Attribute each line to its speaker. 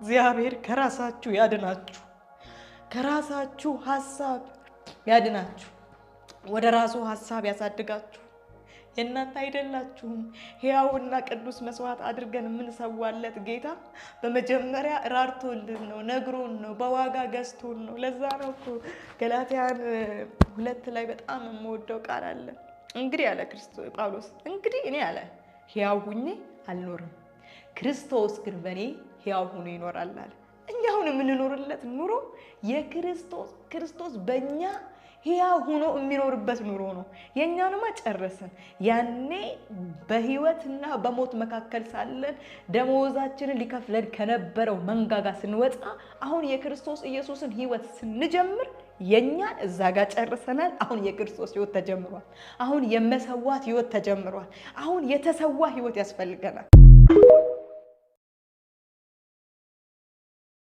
Speaker 1: እግዚአብሔር ከራሳችሁ ያድናችሁ ከራሳችሁ ሐሳብ ያድናችሁ ወደ ራሱ ሐሳብ ያሳድጋችሁ የእናንተ አይደላችሁም ሕያውና ቅዱስ መስዋዕት አድርገን ምን ሰዋለት ጌታ በመጀመሪያ ራርቶልን ነው ነግሮን ነው በዋጋ ገዝቶን ነው ለዛ ነው እኮ ገላትያን 2 ላይ በጣም የምወደው ቃል አለ እንግዲህ ያለ ክርስቶስ ጳውሎስ እንግዲህ እኔ ያለ ሕያው ሆኜ አልኖርም ክርስቶስ ግን በኔ ሕያው ሆኖ ይኖራል አለ እኛ አሁን የምንኖርለት ኑሮ ክርስቶስ በእኛ ሕያው ሆኖ የሚኖርበት ኑሮ ነው የኛንማ ጨረሰን ያኔ በህይወትና በሞት መካከል ሳለን ደሞዛችንን ሊከፍለን ከነበረው መንጋጋ ስንወጣ አሁን የክርስቶስ ኢየሱስን ህይወት ስንጀምር የኛን እዛ ጋር ጨርሰናል አሁን የክርስቶስ ህይወት ተጀምሯል አሁን የመሰዋት ህይወት ተጀምሯል አሁን የተሰዋ ህይወት ያስፈልገናል